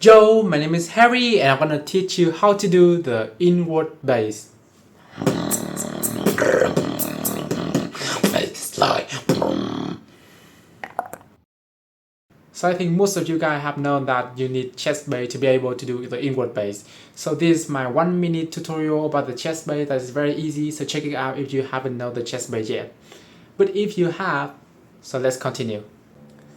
Yo, my name is Harry and I'm gonna teach you how to do the inward bass. So I think most of you guys have known that you need chest bass to be able to do the inward bass. So this is my 1-minute tutorial about the chest bass that is very easy, so check it out if you haven't known the chest bass yet. But if you have, so let's continue.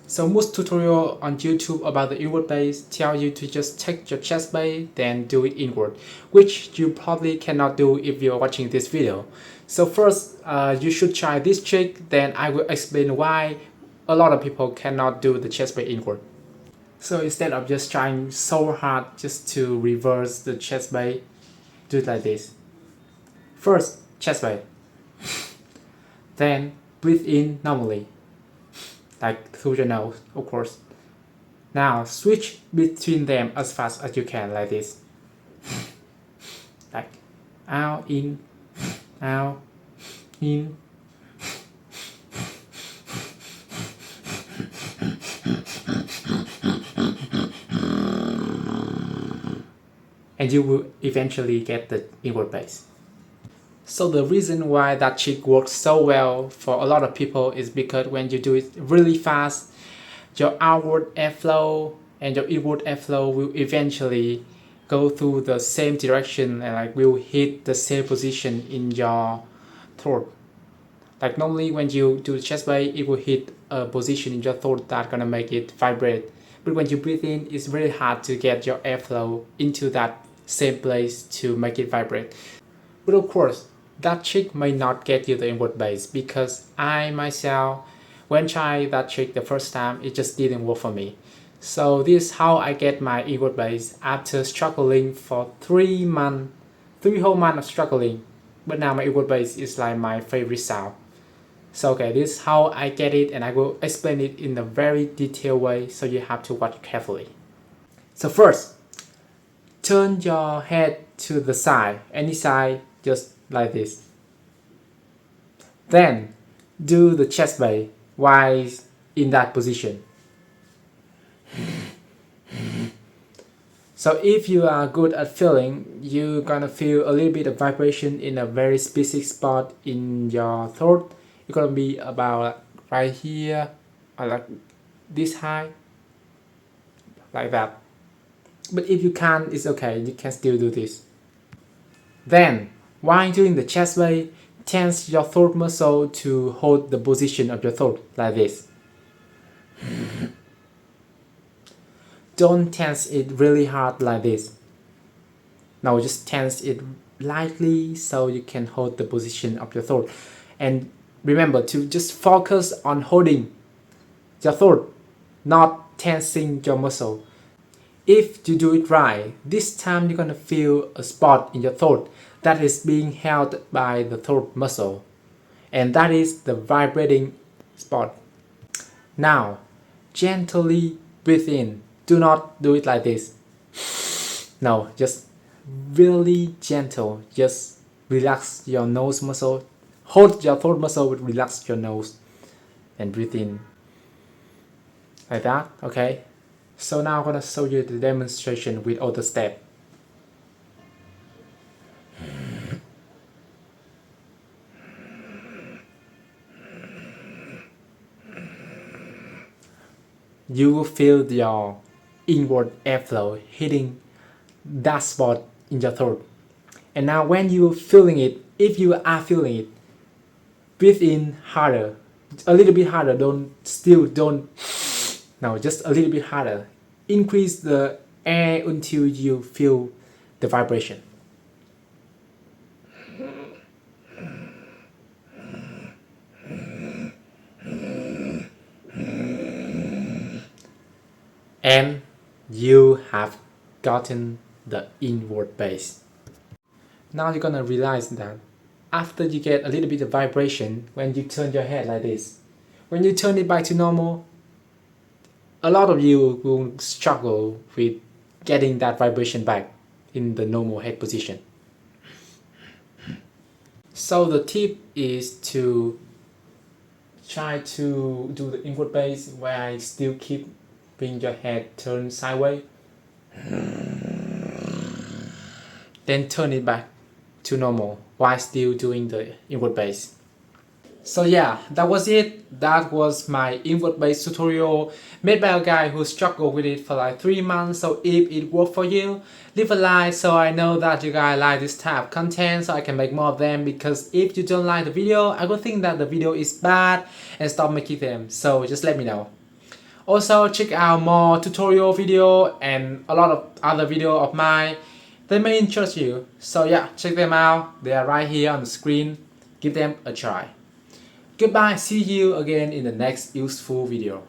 So most tutorial on YouTube about the inward bass tell you to just take your chest bass then do it inward, which you probably cannot do if you're watching this video. So first you should try this trick, then I will explain why a lot of people cannot do the chest bass inward. So instead of just trying so hard just to reverse the chest bass, do it like this. First, chest bass. Then breathe in normally, like through your nose, of course. Now switch between them as fast as you can, like this. Like out, in, out, in. And you will eventually get the inward bass. So the reason why that trick works so well for a lot of people is because when you do it really fast, your outward airflow and your inward airflow will eventually go through the same direction and like will hit the same position in your throat. Like normally when you do chest bass, it will hit a position in your throat that's gonna make it vibrate. But when you breathe in, it's very hard to get your airflow into that same place to make it vibrate. But of course, that trick may not get you the inward bass because I myself, when trying that trick the first time, it just didn't work for me. So this is how I get my inward bass after struggling for 3 whole months of struggling. But now my inward bass is like my favorite sound. So okay, this is how I get it and I will explain it in a very detailed way, so you have to watch carefully. So first, turn your head to the side, any side, just like this. Then do the chest bass while in that position. So if you are good at feeling, you're gonna feel a little bit of vibration in a very specific spot in your throat. It's gonna be about right here, or like this high, like that. But if you can't, it's okay, you can still do this. Then, while doing the chest bass, tense your throat muscle to hold the position of your throat, like this. Don't tense it really hard like this. No, just tense it lightly so you can hold the position of your throat. And remember to just focus on holding your throat, not tensing your muscle. If you do it right, this time you're gonna feel a spot in your throat that is being held by the throat muscle, and that is the vibrating spot. Now, gently breathe in. Do not do it like this. No, just really gentle. Just relax your nose muscle. Hold your throat muscle, but relax your nose and breathe in. Like that, okay? So now I'm gonna show you the demonstration with all the steps. You will feel your inward airflow hitting that spot in your throat. And now when you're feeling it, if you are feeling it, breathe in harder, a little bit harder, no, just a little bit harder. Increase the air until you feel the vibration. And you have gotten the inward bass. Now you're gonna realize that after you get a little bit of vibration when you turn your head like this, when you turn it back to normal, a lot of you will struggle with getting that vibration back in the normal head position. So the tip is to try to do the inward bass while still keeping your head turned sideways. Then turn it back to normal while still doing the inward bass. So yeah, that was it. That was my inward bass tutorial made by a guy who struggled with it for like 3 months. So if it worked for you, leave a like so I know that you guys like this type of content so I can make more of them, because if you don't like the video, I will think that the video is bad and stop making them. So just let me know. Also check out more tutorial video and a lot of other video of mine. They may interest you. So yeah, check them out. They are right here on the screen. Give them a try. Goodbye, see you again in the next useful video.